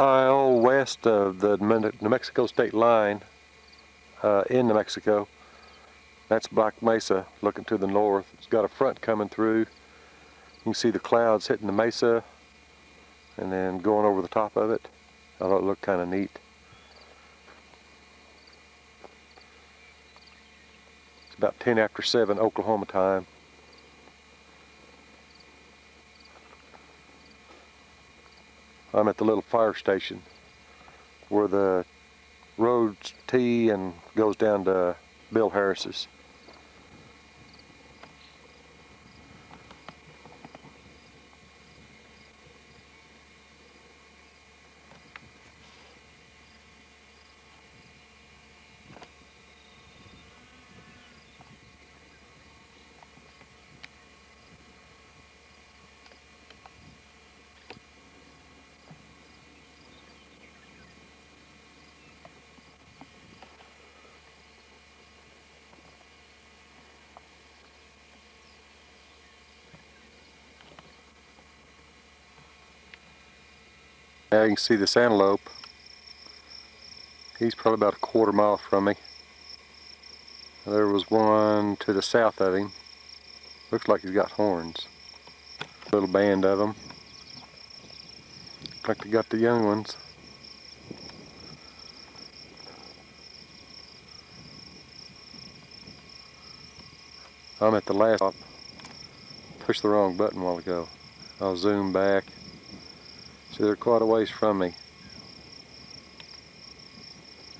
mile west of the New Mexico state line in New Mexico. That's Black Mesa looking to the north. It's got a front coming through. You can see the clouds hitting the mesa and then going over the top of it. I thought it looked kind of neat. It's about 10 after 7 Oklahoma time. I'm at the little fire station where the road T and goes down to Bill Harris's. Now you can see this antelope. He's probably about a quarter mile from me. There was one to the south of him. Looks like he's got horns. Little band of them. Looks like they got the young ones. I'm at the last stop. Pushed the wrong button a while ago. I'll zoom back. See, they're quite a ways from me.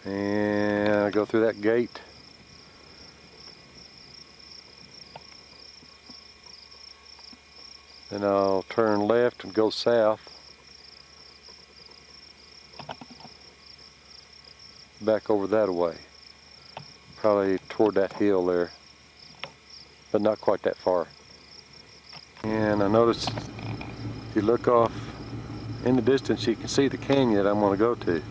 And I go through that gate. Then I'll turn left and go south. Back over that way. Probably toward that hill there. But not quite that far. And I noticed if you look off in the distance, you can see the canyon that I'm going to go to.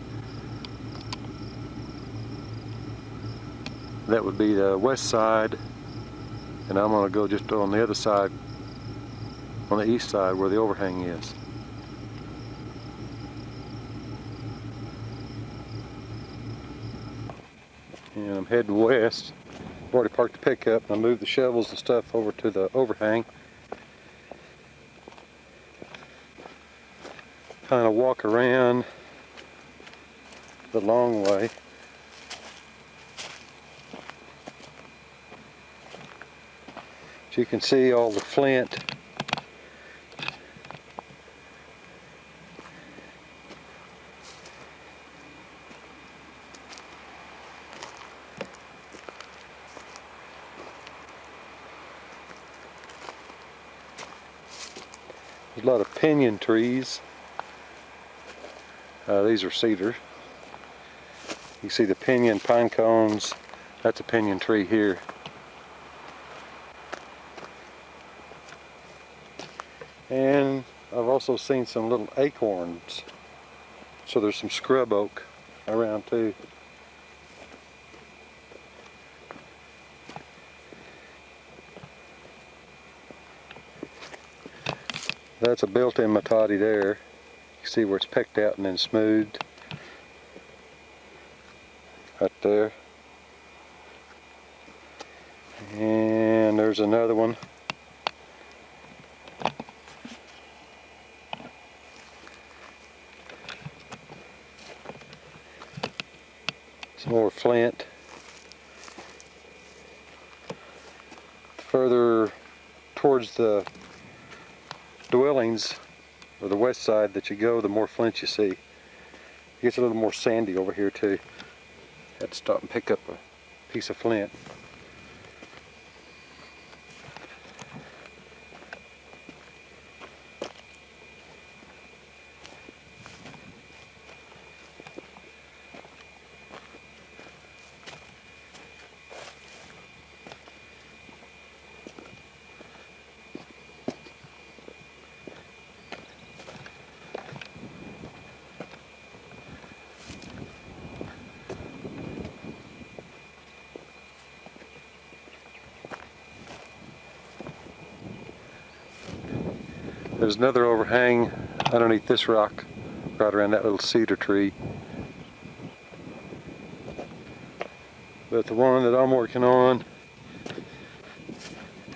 That would be the west side, and I'm going to go just on the other side, on the east side where the overhang is. And I'm heading west. I've already parked the pickup and I moved the shovels and stuff over to the overhang. Kind of walk around the long way. So you can see all the flint. There's a lot of pinyon trees. These are cedar. You see the pinyon pine cones. That's a pinyon tree here. And I've also seen some little acorns. So there's some scrub oak around too. That's a built-in matati there. You see where it's pecked out and then smoothed. Right there. And there's another one. Some more flint. Further towards the dwellings, or the west side that you go, the more flint you see. It gets a little more sandy over here too. Had to stop and pick up a piece of flint. There's another overhang underneath this rock right around that little cedar tree. But the one that I'm working on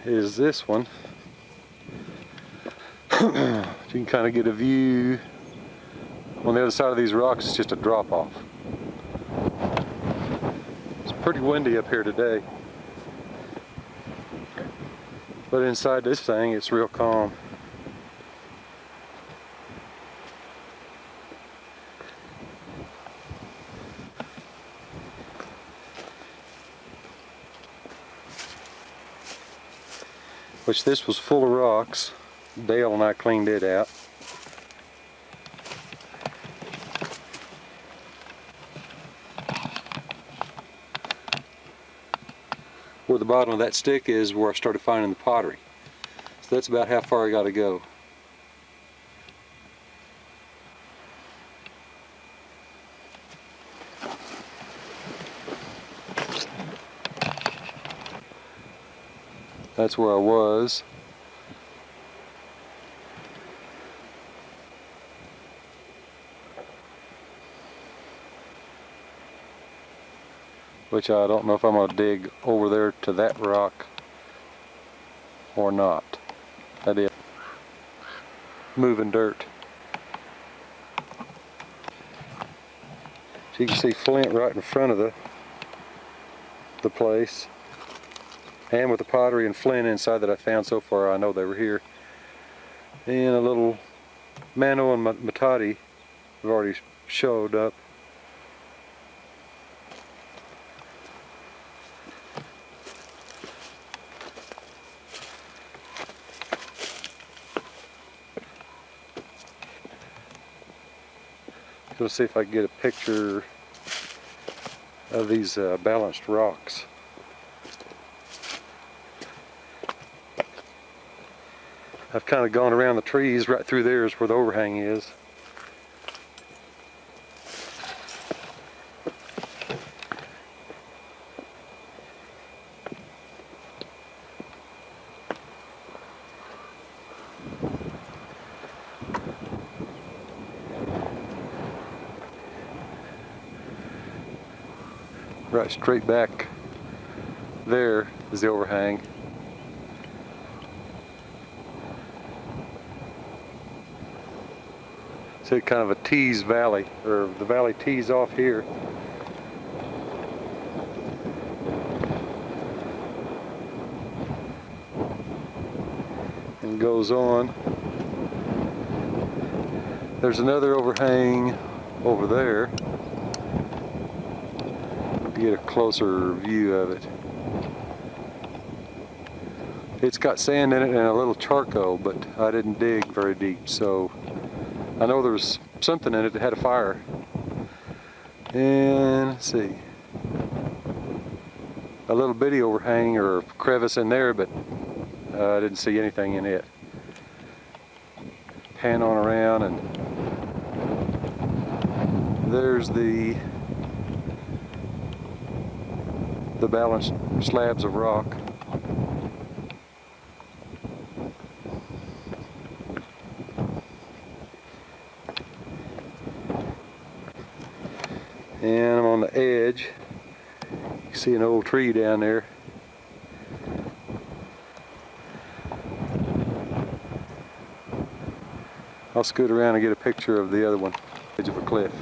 is this one. You can kind of get a view. On the other side of these rocks, it's just a drop off. It's pretty windy up here today. But inside this thing, it's real calm. Which this was full of rocks. Dale and I cleaned it out. Where the bottom of that stick is where I started finding the pottery. So that's about how far I got to go. That's where I was. Which I don't know if I'm going to dig over there to that rock or not. That is moving dirt. So you can see flint right in front of the place. And with the pottery and flint inside that I found so far, I know they were here. And a little mano and matati have already showed up. Let's see if I can get a picture of these balanced rocks. I've kind of gone around the trees. Right through there is where the overhang is. Right straight back there is the overhang. So kind of a tease valley, or the valley tees off here. And goes on. There's another overhang over there. To get a closer view of it. It's got sand in it and a little charcoal, but I didn't dig very deep, so I know there's something in it that had a fire. And let's see, a little bitty overhang or crevice in there, but I didn't see anything in it. Pan on around, and there's the balanced slabs of rock. And I'm on the edge. You can see an old tree down there. I'll scoot around and get a picture of the other one, edge of a cliff.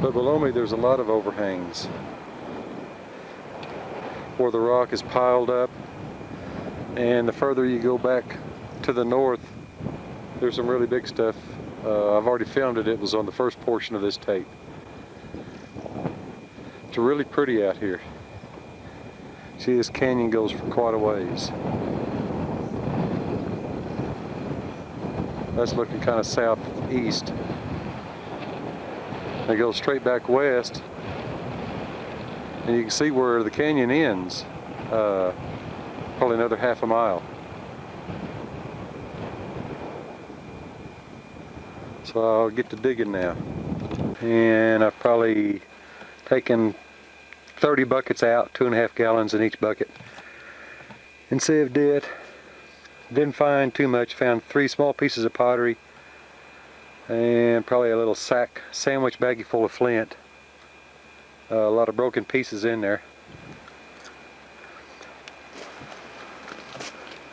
But below me there's a lot of overhangs where the rock is piled up, and the further you go back to the north, there's some really big stuff. I've already filmed it. It was on the first portion of this tape. It's really pretty out here. See, this canyon goes for quite a ways. That's looking kind of southeast. It goes straight back west, and you can see where the canyon ends, probably another half a mile. So I'll get to digging now. And I've probably taken 30 buckets out, 2.5 gallons in each bucket, and saved it. Didn't find too much. Found 3 small pieces of pottery and probably a little sandwich baggie full of flint. A lot of broken pieces in there.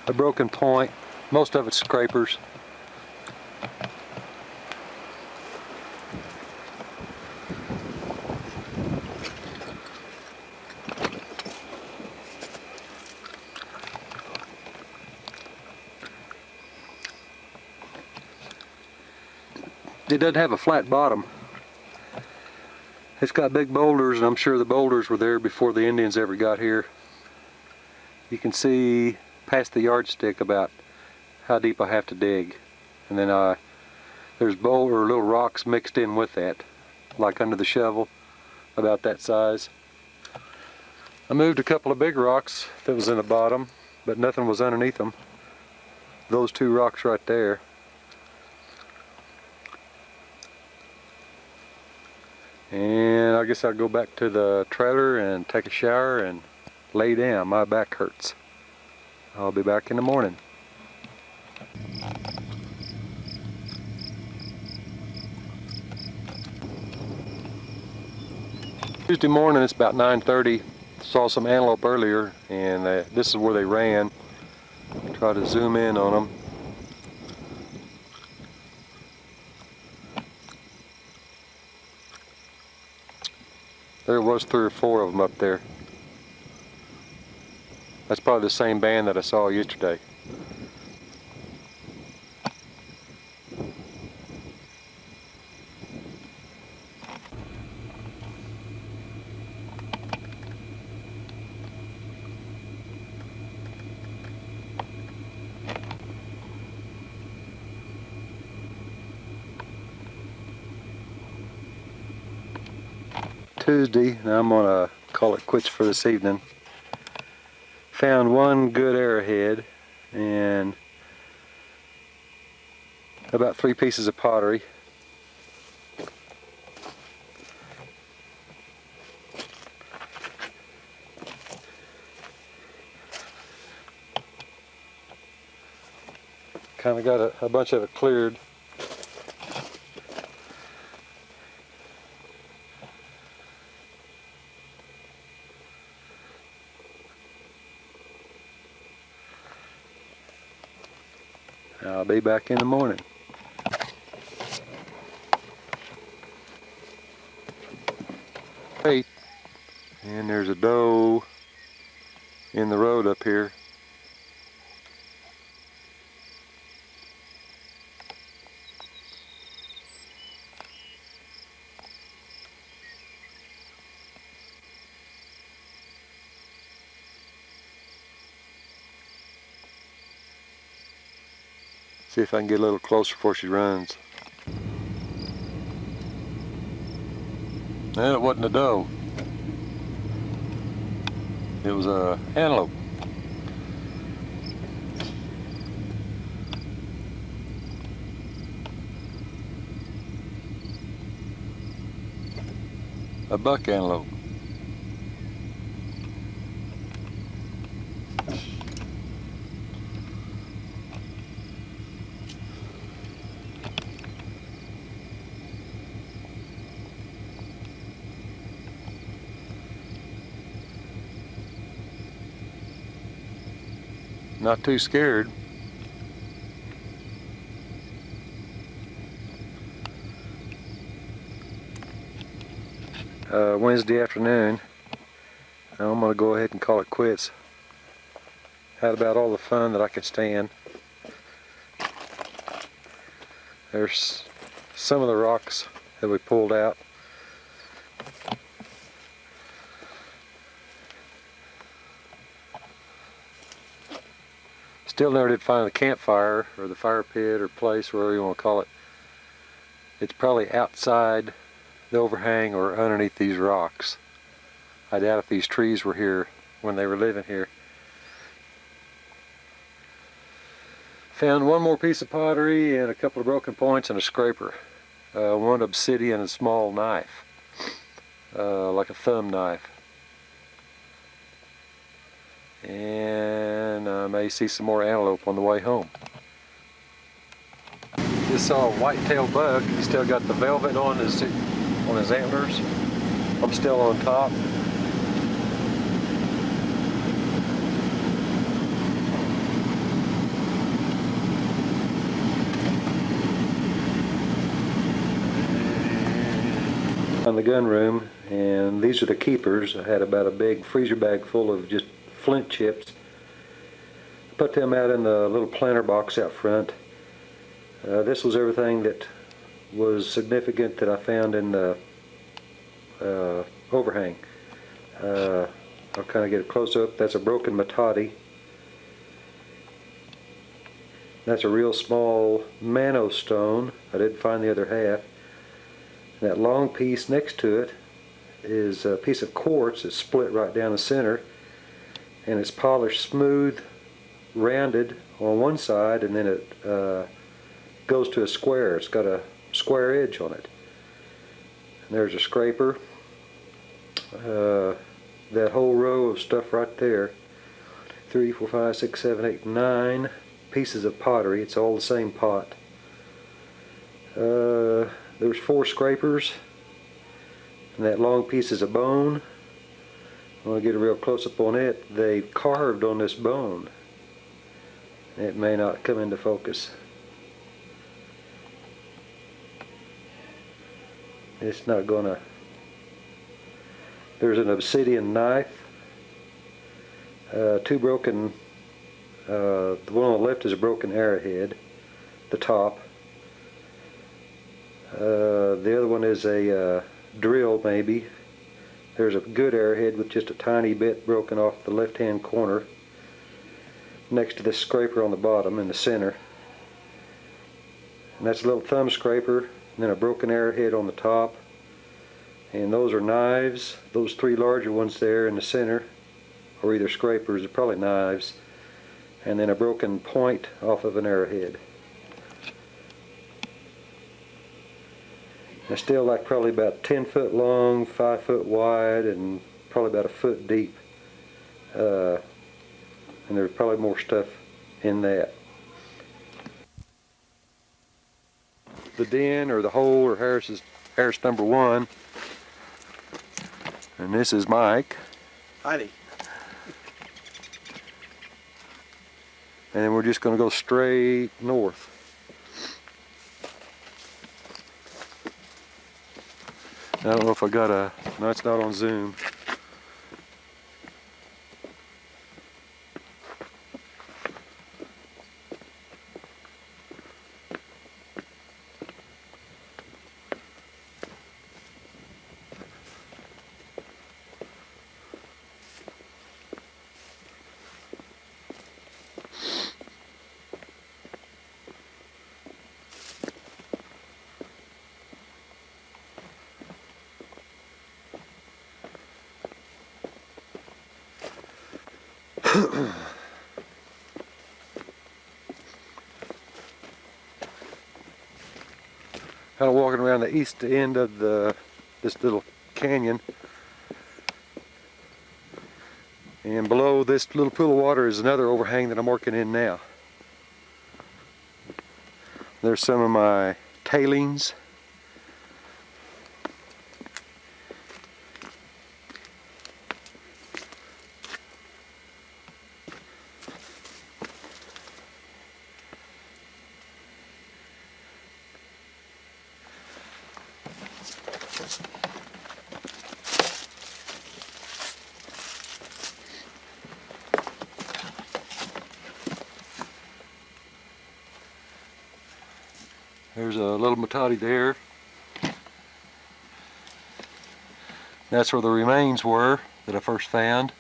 A broken point, most of it's scrapers. It doesn't have a flat bottom. It's got big boulders, and I'm sure the boulders were there before the Indians ever got here. You can see past the yardstick about how deep I have to dig. And then there's little rocks mixed in with that, like under the shovel, about that size. I moved a couple of big rocks that was in the bottom, but nothing was underneath them. Those 2 rocks right there. And I guess I'll go back to the trailer and take a shower and lay down. My back hurts. I'll be back in the morning. Tuesday morning, it's about 9:30. Saw some antelope earlier, and this is where they ran. Try to zoom in on them. There was 3 or 4 of them up there. That's probably the same band that I saw yesterday. Tuesday, and I'm gonna call it quits for this evening. Found 1 good arrowhead and about 3 pieces of pottery. Kind of got a bunch of it cleared. I'll be back in the morning. Wait, and there's a doe in the road up here. See if I can get a little closer before she runs. No, it wasn't a doe. It was a antelope. A buck antelope. Not too scared. Wednesday afternoon. Now I'm going to go ahead and call it quits. Had about all the fun that I could stand. There's some of the rocks that we pulled out. Still never did find the campfire or the fire pit or place, whatever you want to call it. It's probably outside the overhang or underneath these rocks. I doubt if these trees were here when they were living here. Found 1 more piece of pottery and a couple of broken points and a scraper. 1 obsidian and a small knife, like a thumb knife. And I'm may see some more antelope on the way home. Just saw a white-tailed buck. He's still got the velvet on his antlers. I'm still on top. On the gun room, and these are the keepers. I had about a big freezer bag full of just flint chips. Put them out in the little planter box out front. This was everything that was significant that I found in the overhang. I'll kind of get a close-up. That's a broken matati. That's a real small mano stone. I did find the other half. And that long piece next to it is a piece of quartz that's split right down the center, and it's polished smooth, rounded on one side, and then it goes to a square. It's got a square edge on it. And there's a scraper. That whole row of stuff right there, 3, 4, 5, 6, 7, 8, 9 pieces of pottery. It's all the same pot. There's 4 scrapers, and that long piece is a bone. I want to get a real close-up on it. They carved on this bone. It may not come into focus. It's not gonna. There's an obsidian knife. 2 broken. The one on the left is a broken arrowhead. The top. The other one is a drill, maybe. There's a good arrowhead with just a tiny bit broken off the left-hand corner, next to this scraper on the bottom in the center. And that's a little thumb scraper, and then a broken arrowhead on the top. And those are knives. Those 3 larger ones there in the center are either scrapers, they're probably knives. And then a broken point off of an arrowhead. They're still like probably about 10 foot long, 5 foot wide, and probably about a foot deep. And there's probably more stuff in that. The den or the hole or Harris number 1. And this is Mike. Heidi. And then we're just going to go straight north. I don't know if I got a, no, it's not on zoom. Kind of walking around the east end of this little canyon, and below this little pool of water is another overhang that I'm working in now. There's some of my tailings. There's a little matati there. That's where the remains were that I first found.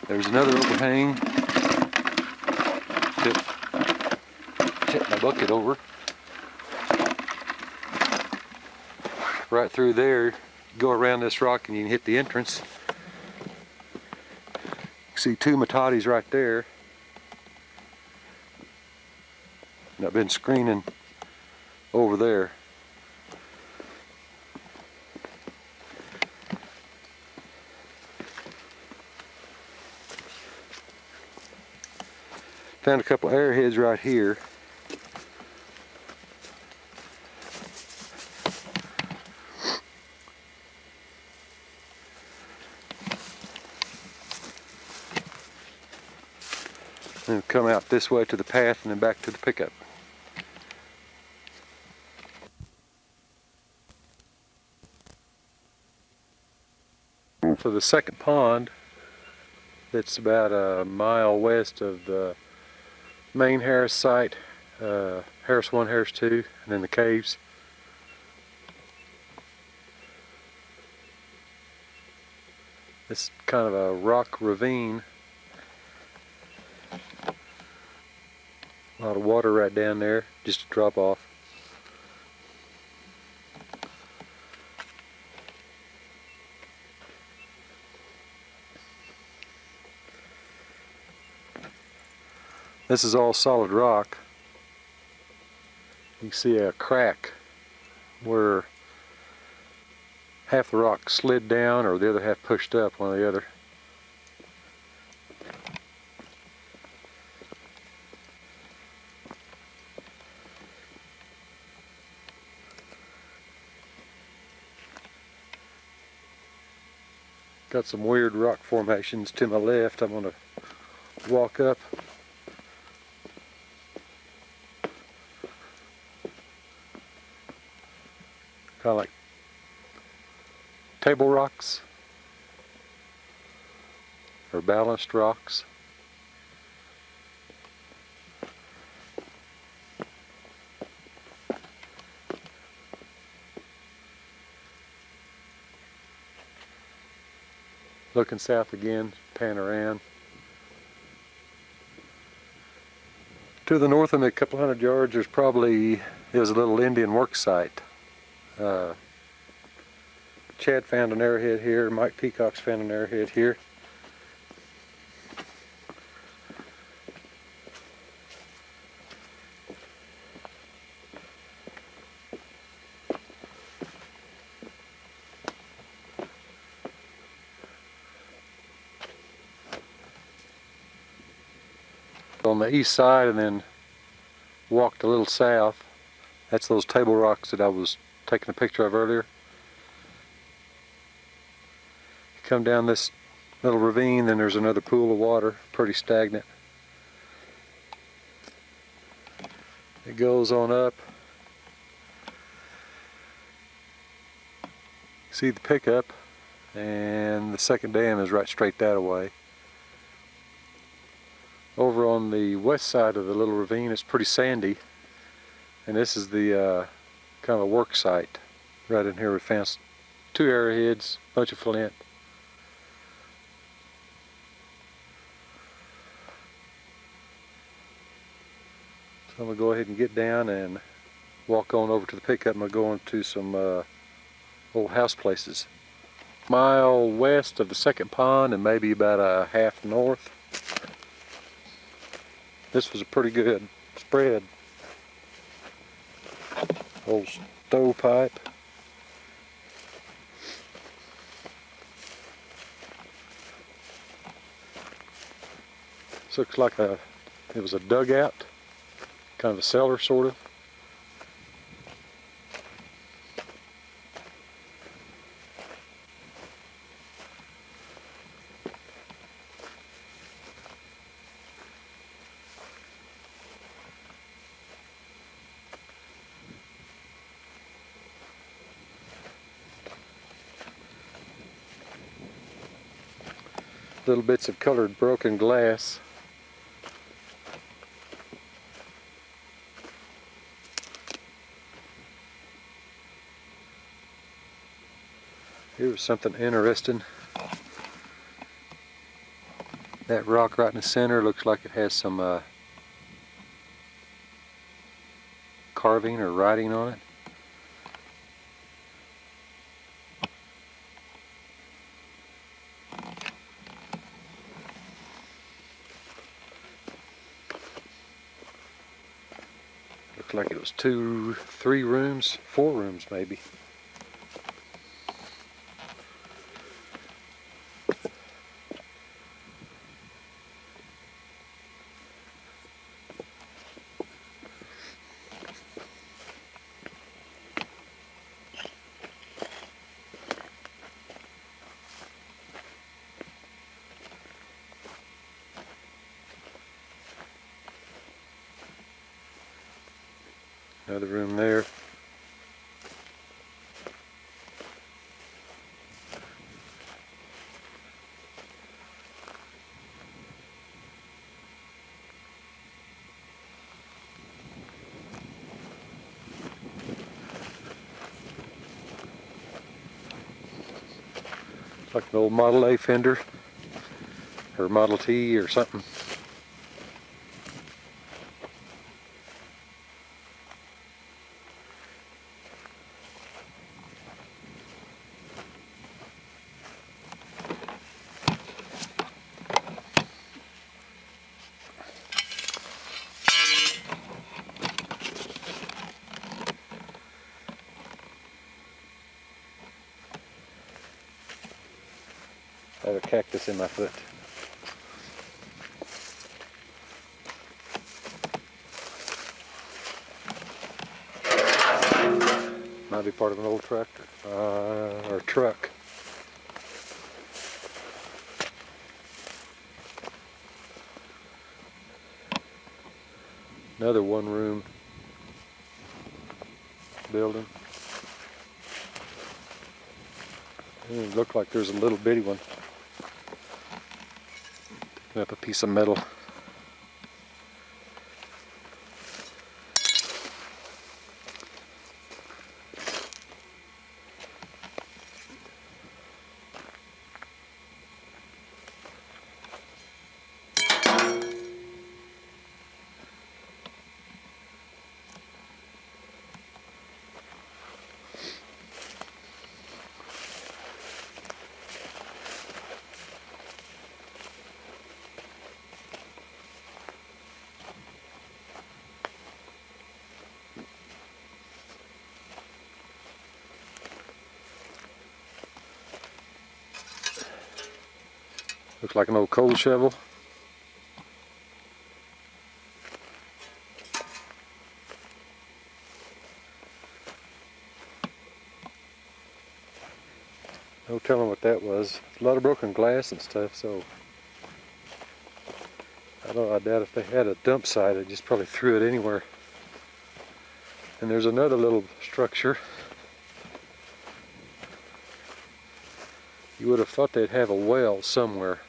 There's another overhang. Tip my bucket over. Right through there. Go around this rock and you can hit the entrance. You see 2 matatis right there. And I've been screening over there. Found a couple arrowheads right here. And come out this way to the path and then back to the pickup. So the second pond, that's about a mile west of the main Harris site, Harris 1, Harris 2, and then the caves. It's kind of a rock ravine. A lot of water right down there, just a drop off. This is all solid rock. You can see a crack where half the rock slid down or the other half pushed up, one or the other. Got some weird rock formations to my left. I'm going to walk up. Kind of like table rocks or balanced rocks. Looking south again, pan around. To the north of me, a couple hundred yards, there's a little Indian work site. Chad found an arrowhead here. Mike Peacock's found an arrowhead here. On the east side, and then walked a little south. That's those table rocks that I was taking a picture of earlier. Come down this little ravine, then there's another pool of water, pretty stagnant. It goes on up. See the pickup, and the second dam is right straight that way. Over on the west side of the little ravine, it's pretty sandy, and this is the kind of a work site. Right in here we found 2 arrowheads, a bunch of flint. So I'm going to go ahead and get down and walk on over to the pickup. I'm going to go into some old house places. Mile west of the second pond and maybe about a half north. This was a pretty good spread. Old stovepipe. This looks like it was a dugout, kind of a cellar sort of. Little bits of colored broken glass. Here's something interesting. That rock right in the center looks like it has some carving or writing on it. Looks like it was 2, 3 rooms, 4 rooms maybe. Another room there. Like an old Model A fender or Model T or something. I have a cactus in my foot. Might be part of an old tractor or truck. Another one-room building. It looked like there's a little bitty one. Up a piece of metal. Looks like an old coal shovel. No telling what that was. A lot of broken glass and stuff, so I doubt if they had a dump site, they just probably threw it anywhere. And there's another little structure. You would have thought they'd have a well somewhere,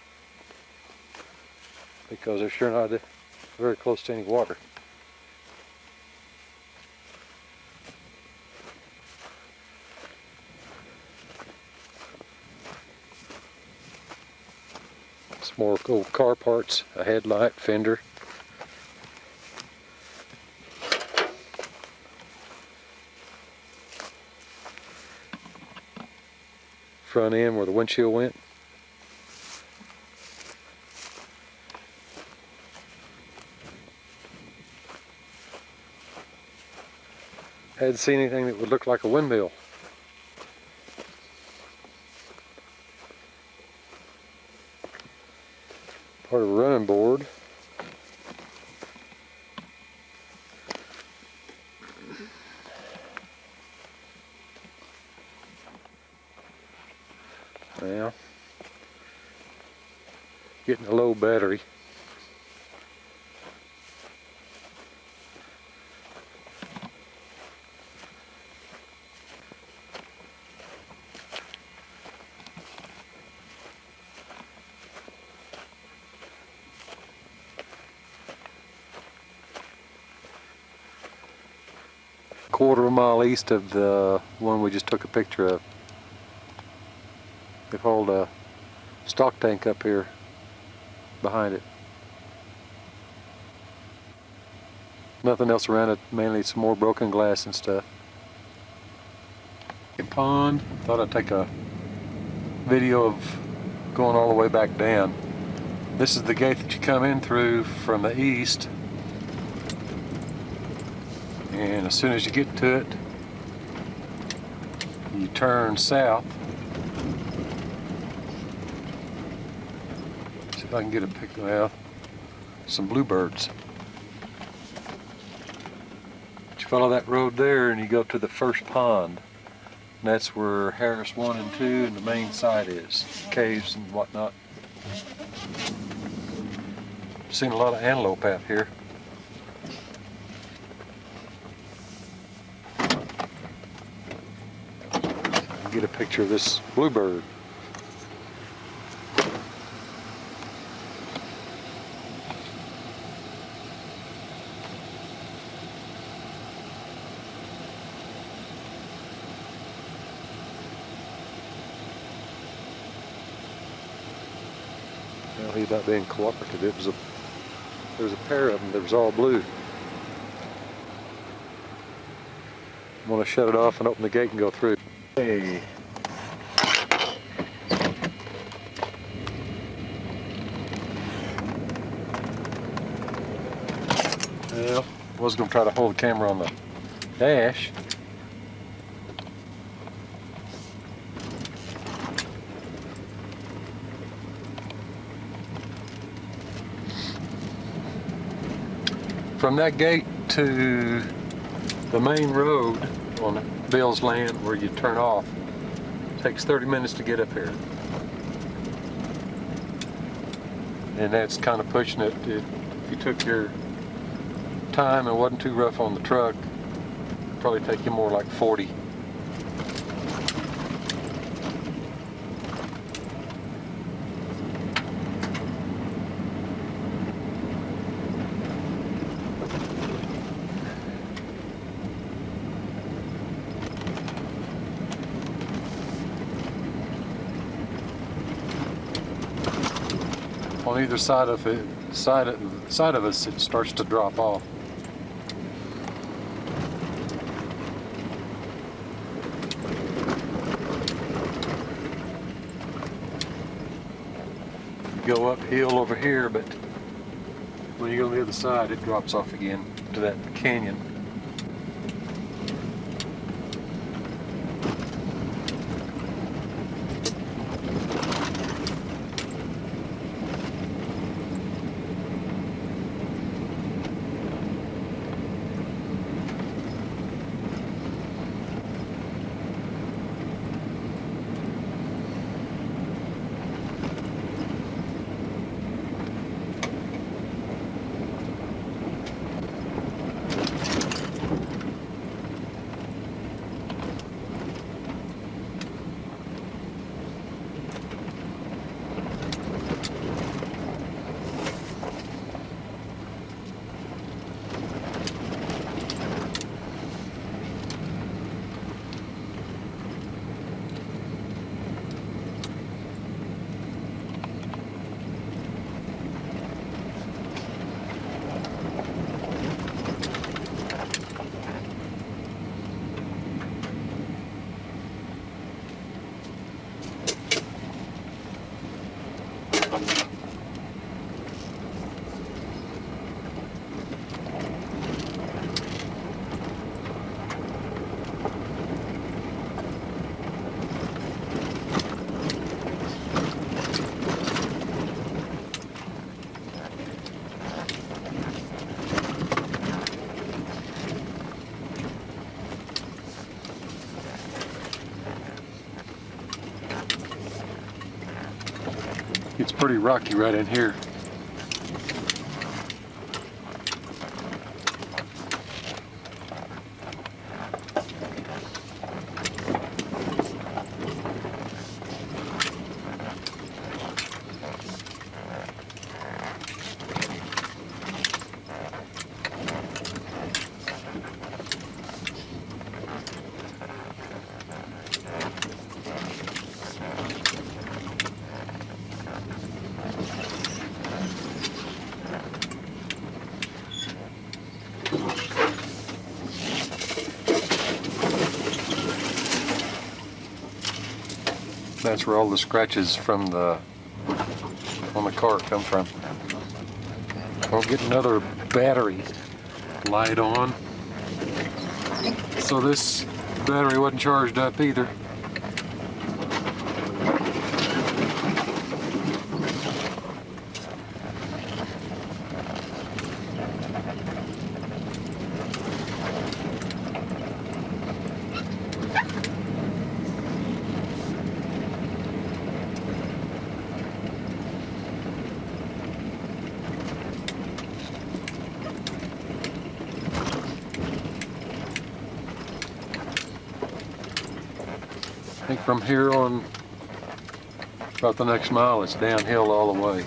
because they're sure not very close to any water. Some more old car parts, a headlight, fender. Front end where the windshield went. Hadn't seen anything that would look like a windmill. Part of a running board. Well, getting a low battery. Quarter of a mile east of the one we just took a picture of. They've hauled a stock tank up here behind it. Nothing else around it, mainly some more broken glass and stuff. A pond. Thought I'd take a video of going all the way back down. This is the gate that you come in through from the east. And as soon as you get to it, you turn south. See if I can get a picture. Well, some bluebirds. You follow that road there and you go to the first pond. And that's where Harris 1 and 2 and the main site is. Caves and whatnot. Seen a lot of antelope out here. get a picture of this bluebird. Well, he's not being cooperative. There was a pair of them that was all blue. I'm gonna shut it off and open the gate and go through. Hey. Well, I was gonna try to hold the camera on the dash. From that gate to the main road on Bill's land where you turn off, it takes 30 minutes to get up here. And that's kind of pushing it. If you took your time and wasn't too rough on the truck, it'd probably take you more like 40. On either side of us, it starts to drop off. You go uphill over here, but when you go to the other side, it drops off again to that canyon. It's pretty rocky right in here. That's where all the scratches from on the car come from. I'll get another battery light on. So this battery wasn't charged up either. I think from here on about the next mile it's downhill all the way.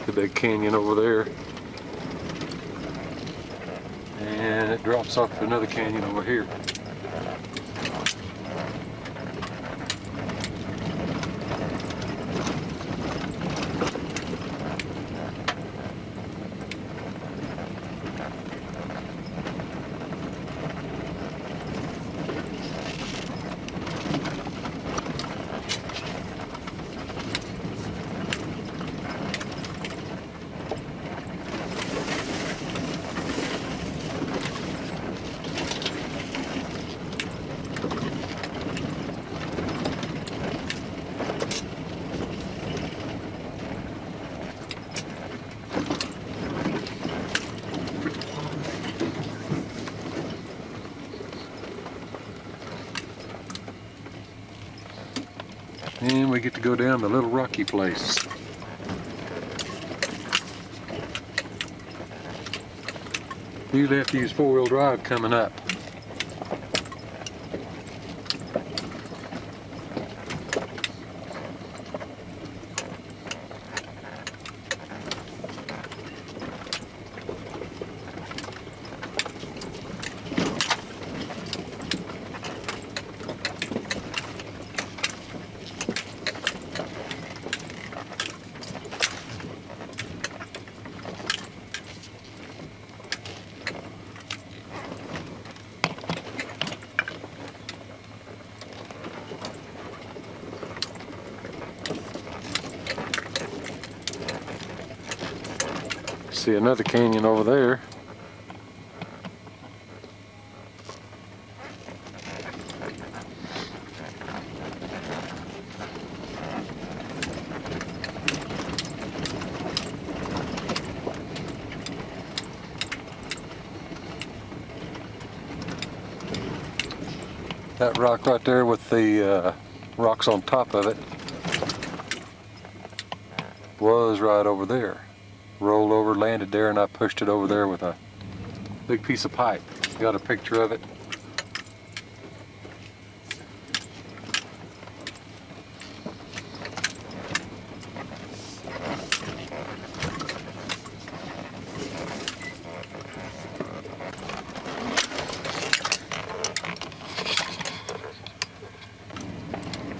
The big canyon over there, and it drops off to another canyon over here. And we get to go down the little rocky place. Usually have to use four-wheel drive coming up. See another canyon over there. That rock right there with the rocks on top of it was right over there. Rolled over, landed there, and I pushed it over there with a big piece of pipe. Got a picture of it.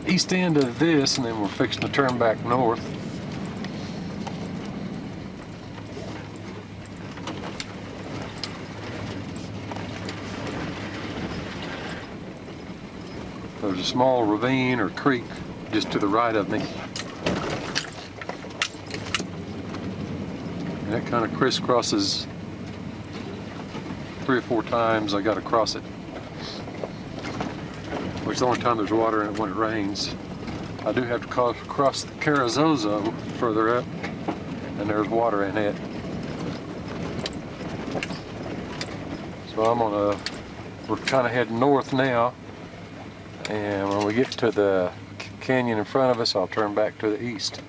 East end of this, and then we're fixing to turn back north. There's a small ravine or creek just to the right of me. And that kind of crisscrosses 3 or 4 times. I got to cross it. Which is the only time there's water in it when it rains. I do have to cross the Carrizozo further up, and there's water in it. So we're kind of heading north now. And when we get to the canyon in front of us, I'll turn back to the east.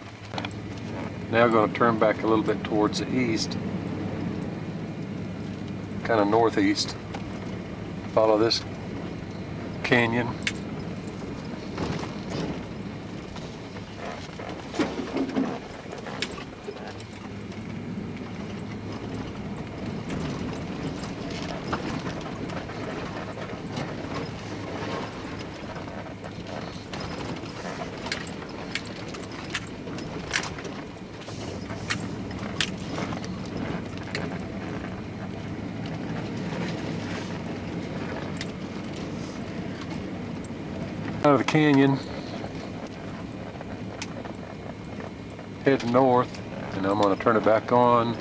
Now I'm going to turn back a little bit towards the east, kind of northeast. Follow this canyon. Out of the canyon, heading north, and I'm going to turn it back on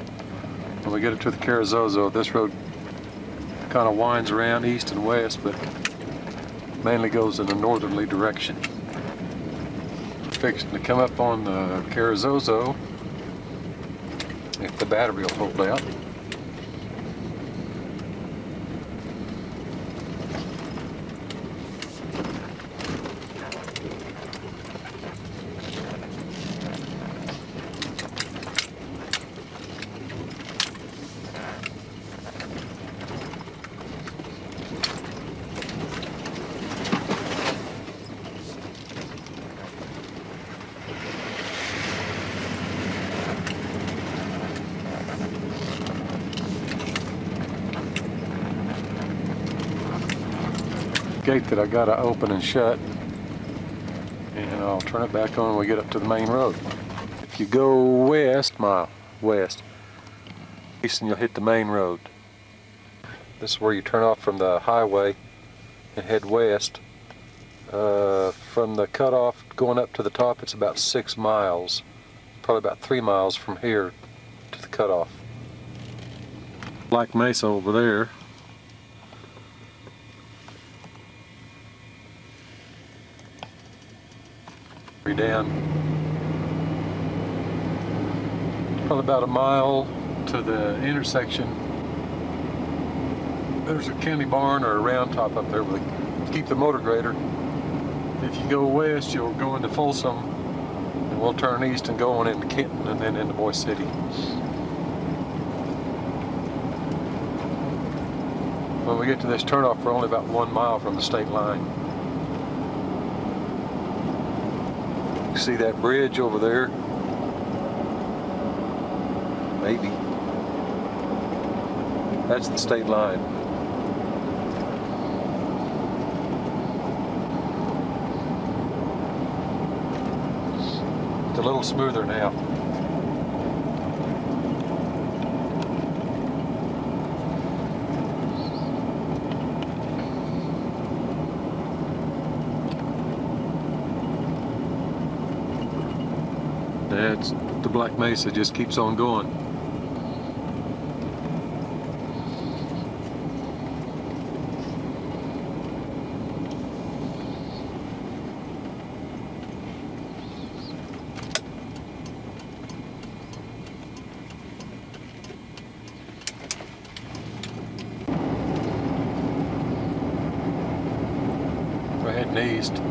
when we get it to the Carrizozo. This road kind of winds around east and west, but mainly goes in a northerly direction. We're fixing to come up on the Carrizozo, if the battery will hold out. Gate that I gotta open and shut, and I'll turn it back on when we get up to the main road. If you go west, mile west, east, and you'll hit the main road. This is where you turn off from the highway and head west. From the cutoff going up to the top, it's about 6 miles, probably about 3 miles from here to the cutoff. Black Mesa over there. Down probably about a mile to the intersection. There's a county barn or a round top up there where they keep the motor grader. If you go west, you'll go into Folsom, and we'll turn east and go on into Kenton and then into Boise City. When we get to this turnoff, we're only about 1 mile from the state line. See that bridge over there? Maybe. That's the state line. It's a little smoother now. That's the Black Mesa, just keeps on going. We're heading east.